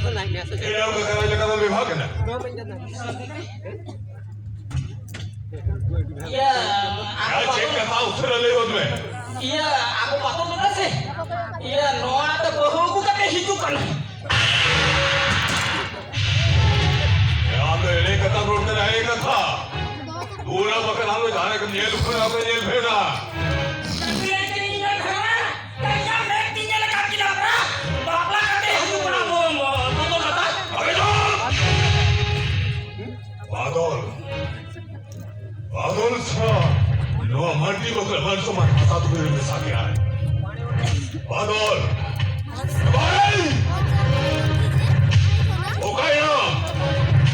Ini aku kena jaga lebih bahagia nak. Iya, Ya cek kata usaha lewat me. iya, aku patut benar sih. Iya, Noah ada bahu bukan kehidupan. Ya anda ini kata road ke naik kata. Dua makan halu jalan ke nyel pun apa nyel beda. Badal sah, no mati bakal masuk mana satu beri misalnya. Badal, balik. Okay na.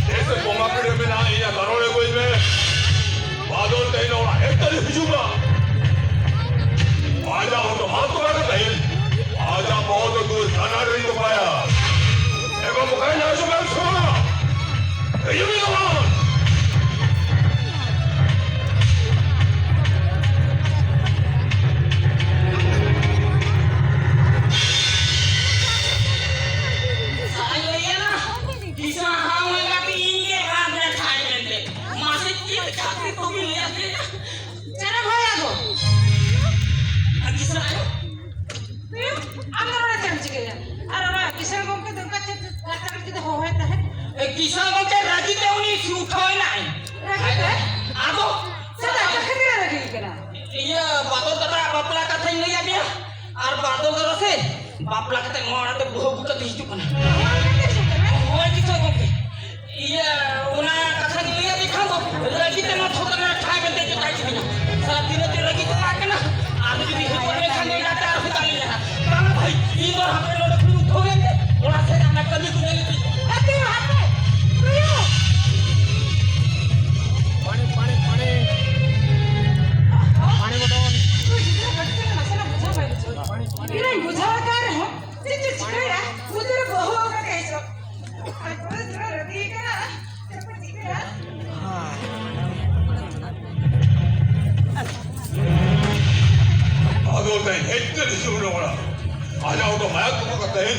Jैसे कोमाकडे में ना ये करोड़े कोई में बादल कहीं ना एक तरह हिजुगा आजा हो तो हाथ तो कर नहीं आजा बहुत दूर जाना नहीं तो पाया एगो मुकाई ना जो मैं सुना ये भी ना किसान को क्या राजी ते उन्हीं उठाए ना आगो सदा कखरे लगी करा iya bato tata bapla kata ini ya dia ar bato terus bapla kata ngora te boh buka hidup kan oh gitu kok iya una kata ini ya dikau lagi te mau thoda na thai bente jo tai china saat दिन te lagi te akena आज भी hidup में खाने का तार होता नहीं है bang bhai ini बार हमने लोग खुद खोगे ओला से ना कभी कुछ नहीं अति हाथे कुयो इरे बुझाकार है चिच चिकरा उधर बहु का कैसो आज जरा रदी करा सब चिकरा बादल कहीं हेट्टे दिशुन होगा आजा हो तो मायक को कहते हैं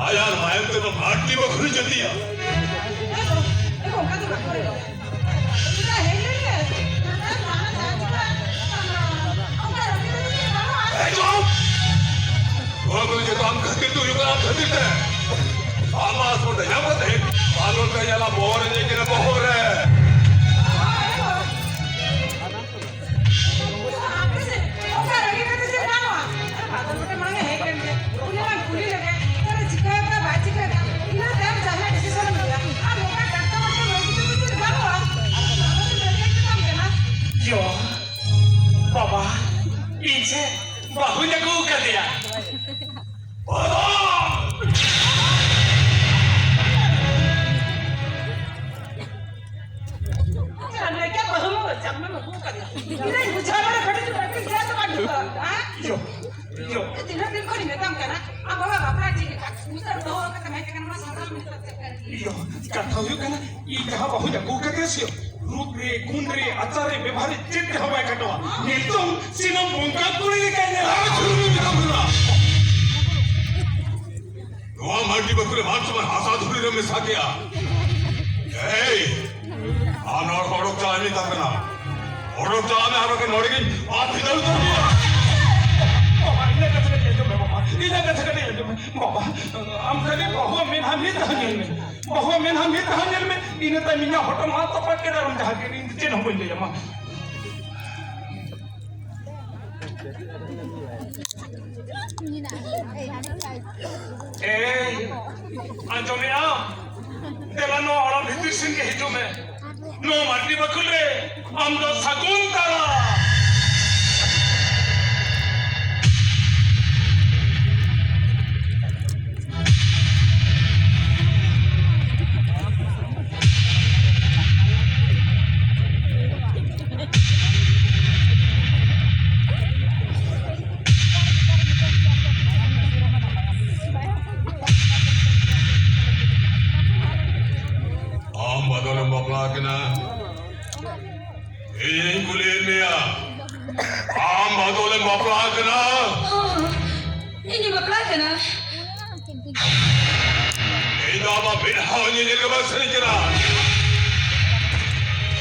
आजा मायक तो माटी में खुली चलती है देखो का तो करे इधर है नहीं बादल जो काम करते तो युग काम करते हैं आमास में दया मत है बादल का याला बोर है लेकिन बोर है yo baba iche bahu jago कर दिया क्या बहु जब मैं बहु कर दिया इरे बुझावा रे फटे तो क्या तो काट हां yo दिन दिन कोनी में काम करना अब बाबा बापरा जी का उधर बहु का मैं कहना मैं संतान में yo kata yo kana I jaha bahu jago कर दिया सियो रूप रे गुण रे आचार रे व्यवहार चित्त हवा कटवा नितम सिनम मुंका कुड़ी का ने Doa mati bakule mansu man hasa dhuri ram sakya. Hey, anar horok jaani takna. Horok jaane harok norigi aap bidal kar diya. baba ine kata ke jo baba ine kata ke jo baba am kale bahu men ham hi tahanil में ine ta minya hoto ma to pa ke ram jaha ke inde chen hoin le ma अंजमिया तेलानो और भितर सिंह के हिजो में no माटी बकुले हम तो सगुन तारा Am badal bakla kena. Ini kuliah ni ya. Ilama binahonyo niya ka ba sa nikira?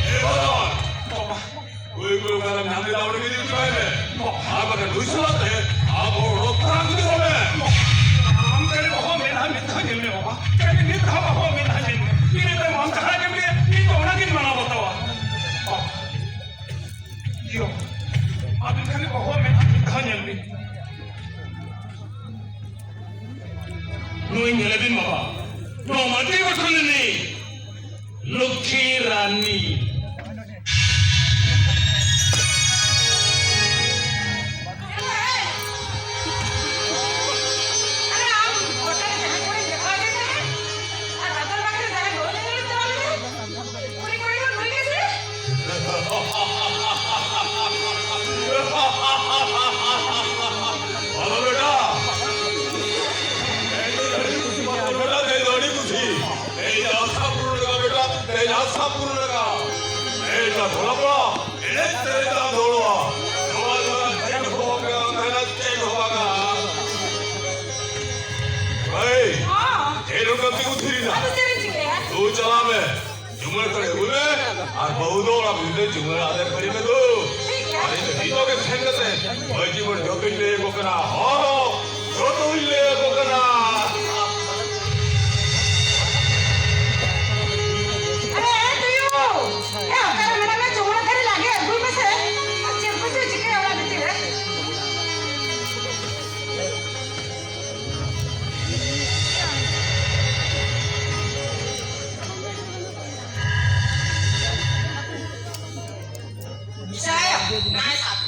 Eh, Baton! Uy, ka lang nang nilawin ka dito kayo eh. Apa ka luis lahat eh? Ako, rotarang dito kami! आमकडे बघा main हा मित्र नेमणे बाबा त्याने मित्र हा बघा main हा नेमणे तिने तर आमच्या घरात नेमले मी कोणा किती म्हणा बतावा यो आपण खाली बघा मेन हा मित्र हा नेमणे नो इंगलबिन बाबा नो मंत्री बसलेली लुखी राणी अरे आप होटल जहाँ कोई देखा देते हैं और बादल बाकी जरा बोलने के लिए चला गया पूरी कोई लोग भूल गए थे Halo beta! बेटा दे दौड़ी कुछी ए आशा पूर्ण लगा बेटा ए आशा पूर्ण लगा ए जा थोड़ा बड़ा ए तेरे दा दौड़वा दौड़ा चेक होगा मेरा चेक होगा भाई हाँ ये लोग कब तक उतरी ना अब तेरे चिके हैं तू चला में जुमर करे हुए और बहुत दौड़ा भी जुमर आधे करी में दो ठीक है अरे तो के संगत है भाई जीवन जो भी ले को करा हो जो तो ले को करा अरे तुयू ए अगर मेरा में चोड़ा करे लागे अगुल में से अब चिरको जो चिके वाला देती है Saya, naik sapi.